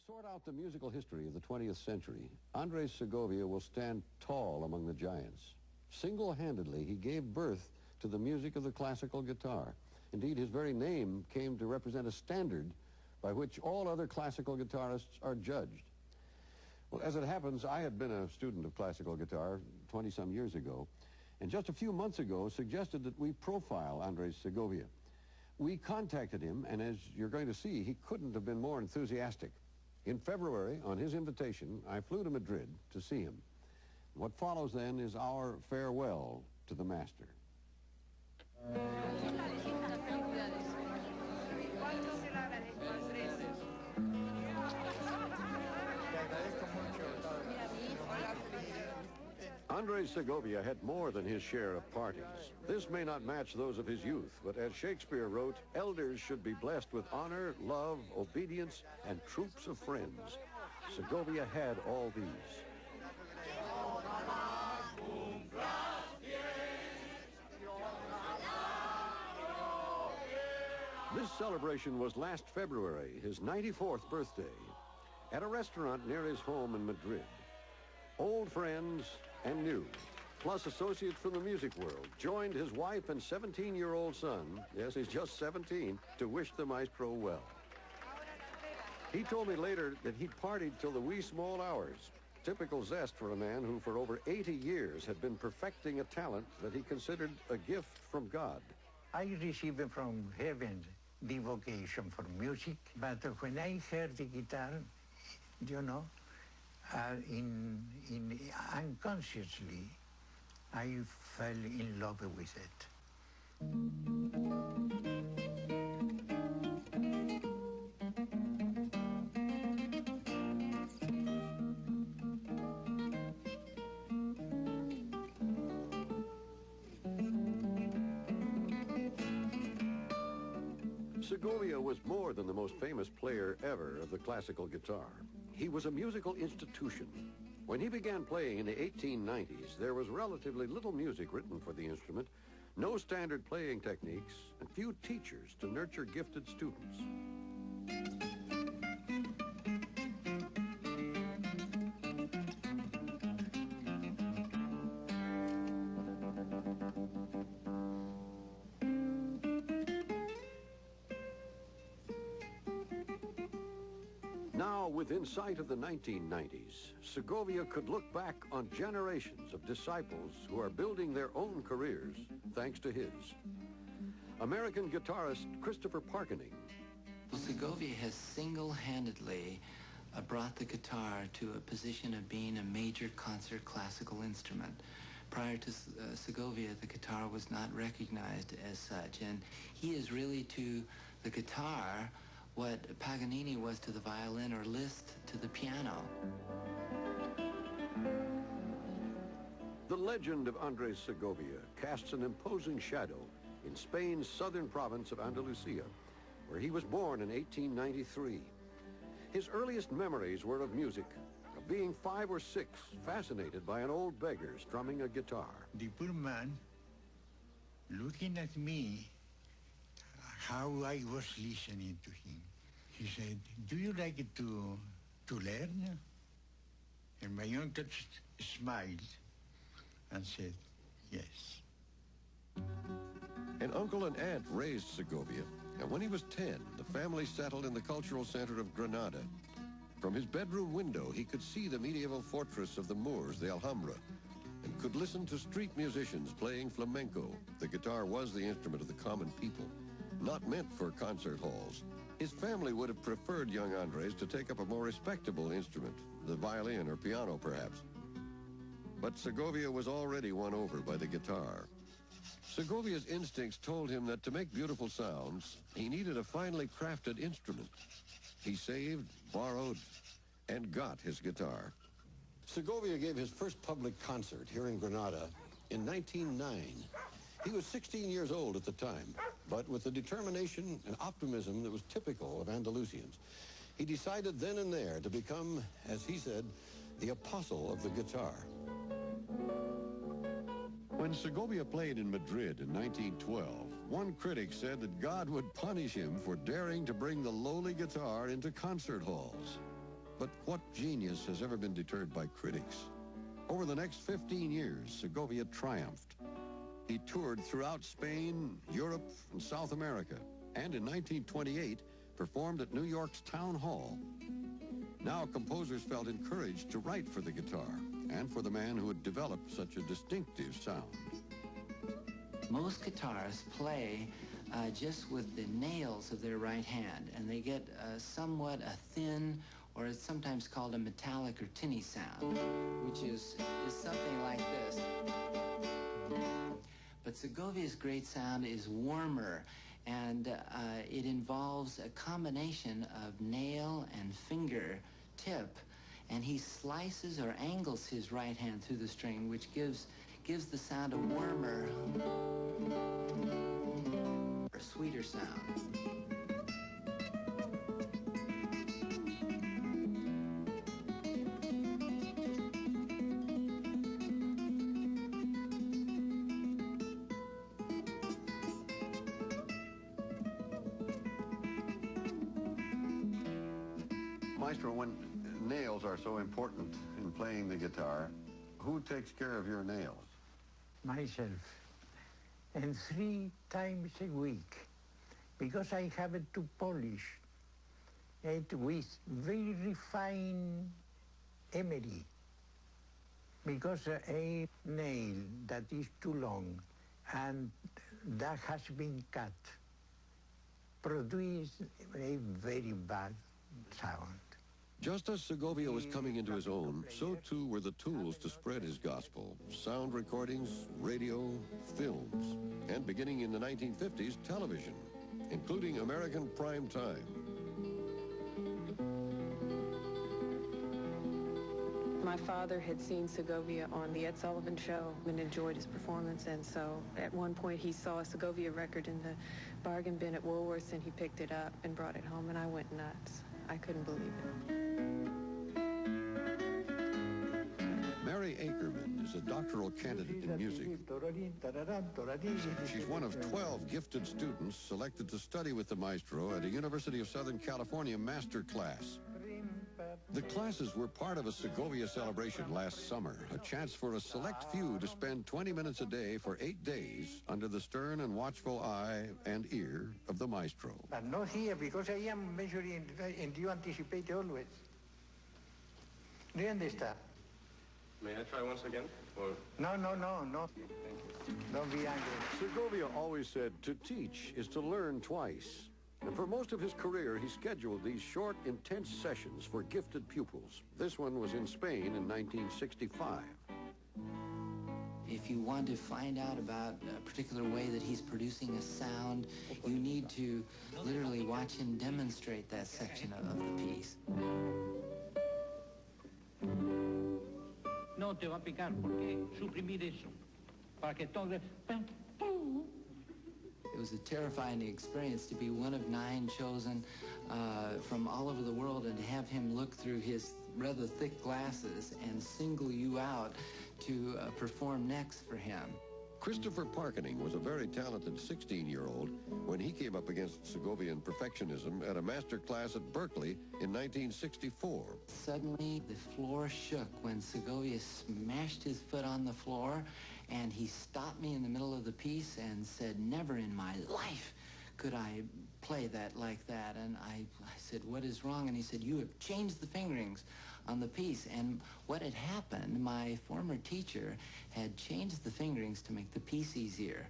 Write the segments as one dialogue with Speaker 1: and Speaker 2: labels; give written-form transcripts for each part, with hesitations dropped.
Speaker 1: sort out the musical history of the 20th century, Andres Segovia will stand tall among the giants. Single-handedly, he gave birth to the music of the classical guitar. Indeed, his very name came to represent a standard by which all other classical guitarists are judged. Well, as it happens, I had been a student of classical guitar 20-some years ago, and just a few months ago suggested that we profile Andres Segovia. We contacted him, and as you're going to see, he couldn't have been more enthusiastic. In February, on his invitation, I flew to Madrid to see him. What follows then is our farewell to the master. Andres Segovia had more than his share of parties. This may not match those of his youth, but as Shakespeare wrote, elders should be blessed with honor, love, obedience, and troops of friends. Segovia had all these. This celebration was last February, his 94th birthday, at a restaurant near his home in Madrid. Old friends and new, plus associates from the music world, joined his wife and 17-year-old son, yes, he's just 17, to wish the maestro well. He told me later that he'd partied till the wee small hours, typical zest for a man who for over 80 years had been perfecting a talent that he considered a gift from God.
Speaker 2: I received from heaven the vocation for music, but when I heard the guitar, you know, unconsciously, I fell in love with it.
Speaker 1: Segovia was more than the most famous player ever of the classical guitar. He was a musical institution. When he began playing in the 1890s, there was relatively little music written for the instrument, no standard playing techniques, and few teachers to nurture gifted students. Now, within sight of the 1990s, Segovia could look back on generations of disciples who are building their own careers thanks to his. American guitarist Christopher Parkening.
Speaker 3: Segovia has single-handedly brought the guitar to a position of being a major concert classical instrument. Prior to Segovia, the guitar was not recognized as such, and he is really to the guitar what Paganini was to the violin or Liszt to the piano.
Speaker 1: The legend of Andres Segovia casts an imposing shadow in Spain's southern province of Andalusia, where he was born in 1893. His earliest memories were of music, of being 5 or 6, fascinated by an old beggar strumming a guitar.
Speaker 2: The poor man, looking at me, how I was listening to him. He said, "Do you like to learn?" And my uncle smiled and said, "Yes."
Speaker 1: An uncle and aunt raised Segovia, and when he was 10, the family settled in the cultural center of Granada. From his bedroom window, he could see the medieval fortress of the Moors, the Alhambra, and could listen to street musicians playing flamenco. The guitar was the instrument of the common people, not meant for concert halls. His family would have preferred young Andres to take up a more respectable instrument, the violin or piano perhaps. But Segovia was already won over by the guitar. Segovia's instincts told him that to make beautiful sounds, he needed a finely crafted instrument. He saved, borrowed, and got his guitar. Segovia gave his first public concert here in Granada in 1909. He was 16 years old at the time, but with the determination and optimism that was typical of Andalusians, he decided then and there to become, as he said, the apostle of the guitar. When Segovia played in Madrid in 1912, one critic said that God would punish him for daring to bring the lowly guitar into concert halls. But what genius has ever been deterred by critics? Over the next 15 years, Segovia triumphed. He toured throughout Spain, Europe, and South America, and in 1928 performed at New York's Town Hall. Now composers felt encouraged to write for the guitar and for the man who had developed such a distinctive sound.
Speaker 3: Most guitarists play just with the nails of their right hand, and they get somewhat a thin, or it's sometimes called a metallic or tinny sound, which is something like this. But Segovia's great sound is warmer, and it involves a combination of nail and finger tip, and he slices or angles his right hand through the string, which gives the sound a warmer, or sweeter sound.
Speaker 1: Maestro, when nails are so important in playing the guitar, who takes care of your nails?
Speaker 2: Myself. And 3 times a week, because I have to polish it with very refined emery. Because a nail that is too long and that has been cut produces a very bad sound.
Speaker 1: Just as Segovia was coming into his own, so too were the tools to spread his gospel. Sound recordings, radio, films, and beginning in the 1950s, television, including American prime time.
Speaker 4: My father had seen Segovia on the Ed Sullivan Show and enjoyed his performance, and so at one point he saw a Segovia record in the bargain bin at Woolworth's, and he picked it up and brought it home, and I went nuts. I couldn't believe it.
Speaker 1: Mary Akerman is a doctoral candidate in music. She's one of 12 gifted students selected to study with the maestro at a University of Southern California master class. The classes were part of a Segovia celebration last summer, a chance for a select few to spend 20 minutes a day for 8 days under the stern and watchful eye and ear of the maestro.
Speaker 2: But not here, because I am measuring and you anticipate always. Do you understand?
Speaker 5: May I try once again? Or...
Speaker 2: No. Don't be angry.
Speaker 1: Segovia always said to teach is to learn twice. And for most of his career, he scheduled these short, intense sessions for gifted pupils. This one was in Spain in 1965.
Speaker 3: If you want to find out about a particular way that he's producing a sound, you need to literally watch him demonstrate that section of the piece.
Speaker 6: No te va a picar, porque suprimir eso, para que todo...
Speaker 3: It was a terrifying experience to be one of 9 chosen from all over the world, and to have him look through his rather thick glasses and single you out to perform next for him.
Speaker 1: Christopher Parkening was a very talented 16-year-old when he came up against Segovian perfectionism at a master class at Berkeley in 1964.
Speaker 3: Suddenly, the floor shook when Segovia smashed his foot on the floor, and he stopped me in the middle of the piece and said, "Never in my life could I play that like that." And I said, "What is wrong?" And he said, "You have changed the fingerings on the piece." And what had happened, my former teacher had changed the fingerings to make the piece easier.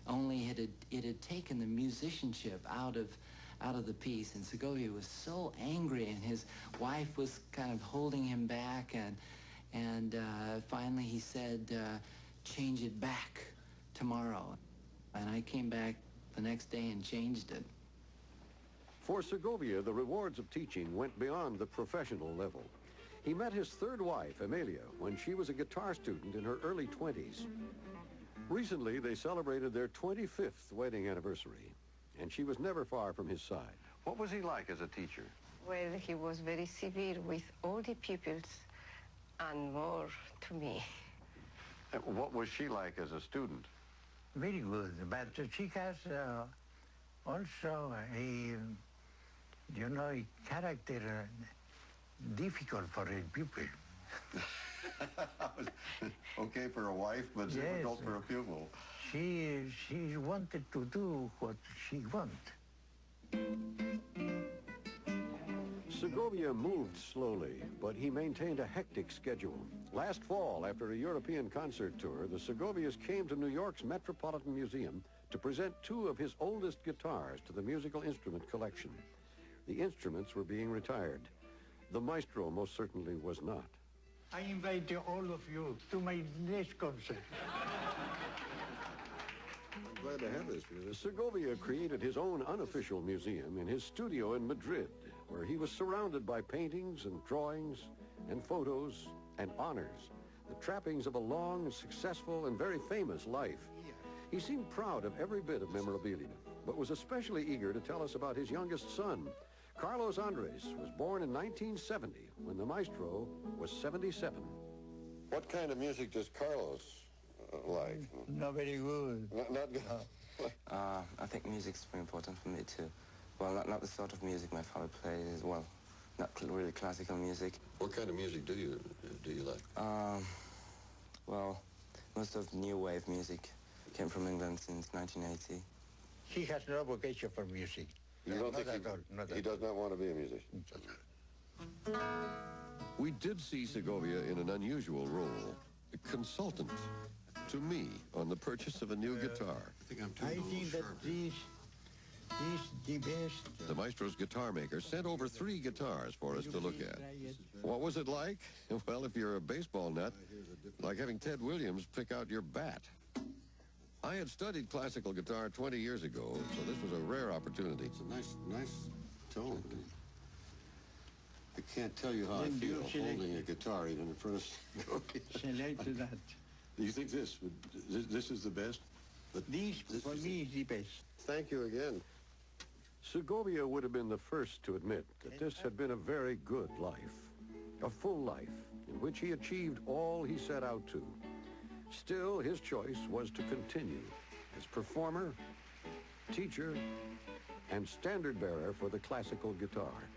Speaker 3: Only it had taken the musicianship out of the piece, and Segovia was so angry, and his wife was kind of holding him back, and finally he said, "Change it back tomorrow." And I came back the next day and changed it.
Speaker 1: For Segovia, the rewards of teaching went beyond the professional level. He met his third wife, Amelia, when she was a guitar student in her early 20s. Recently, they celebrated their 25th wedding anniversary, and she was never far from his side. What was he like as a teacher?
Speaker 7: Well, he was very severe with all the pupils and more to me.
Speaker 1: What was she like as a student?
Speaker 2: Very good, but she has also a character difficult for a pupil.
Speaker 1: Okay for a wife, but
Speaker 2: Yes.
Speaker 1: difficult for a pupil.
Speaker 2: She wanted to do what she wanted.
Speaker 1: Segovia moved slowly, but he maintained a hectic schedule. Last fall, after a European concert tour, the Segovias came to New York's Metropolitan Museum to present two of his oldest guitars to the musical instrument collection. The instruments were being retired. The maestro most certainly was not.
Speaker 2: I invite all of you to my next concert.
Speaker 1: I'm glad to have this. Segovia created his own unofficial museum in his studio in Madrid, where he was surrounded by paintings and drawings and photos and honors, the trappings of a long, successful, and very famous life. He seemed proud of every bit of memorabilia, but was especially eager to tell us about his youngest son. Carlos Andres was born in 1970, when the maestro was 77. What kind of music does Carlos like?
Speaker 2: Not very good.
Speaker 1: Not good.
Speaker 8: I think music's very important for me too. Well, not the sort of music my father plays. Well, not really classical music.
Speaker 1: What kind of music do you like?
Speaker 8: Well, most of new wave music came from England since 1980.
Speaker 2: He has no vocation for music.
Speaker 1: You don't think he does not want to be a musician? We did see Segovia in an unusual role, a consultant to me on the purchase of a new guitar.
Speaker 2: I think that this is the best.
Speaker 1: The maestro's guitar maker sent over 3 guitars for us to look at. What was it like? Well, if you're a baseball nut, like having Ted Williams pick out your bat. I had studied classical guitar 20 years ago, so this was a rare opportunity.
Speaker 9: It's a nice tone. I can't tell you how I feel holding a guitar even in front of Segovia.
Speaker 2: Select that.
Speaker 9: Do you think this is the best?
Speaker 2: This, for me, is the best.
Speaker 1: Thank you again. Segovia would have been the first to admit that this had been a very good life, a full life in which he achieved all he set out to. Still, his choice was to continue as performer, teacher, and standard bearer for the classical guitar.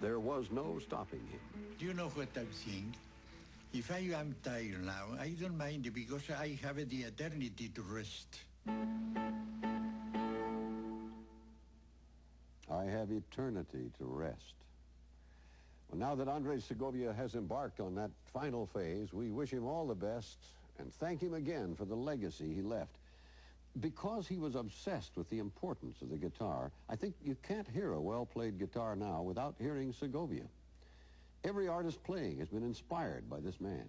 Speaker 1: There was no stopping him.
Speaker 2: Do you know what I'm saying? If I am tired now, I don't mind it because I have the eternity to rest.
Speaker 1: I have eternity to rest. Well, now that Andres Segovia has embarked on that final phase, we wish him all the best and thank him again for the legacy he left. Because he was obsessed with the importance of the guitar, I think you can't hear a well-played guitar now without hearing Segovia. Every artist playing has been inspired by this man.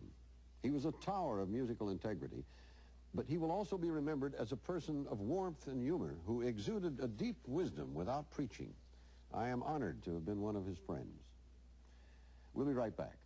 Speaker 1: He was a tower of musical integrity, but he will also be remembered as a person of warmth and humor who exuded a deep wisdom without preaching. I am honored to have been one of his friends. We'll be right back.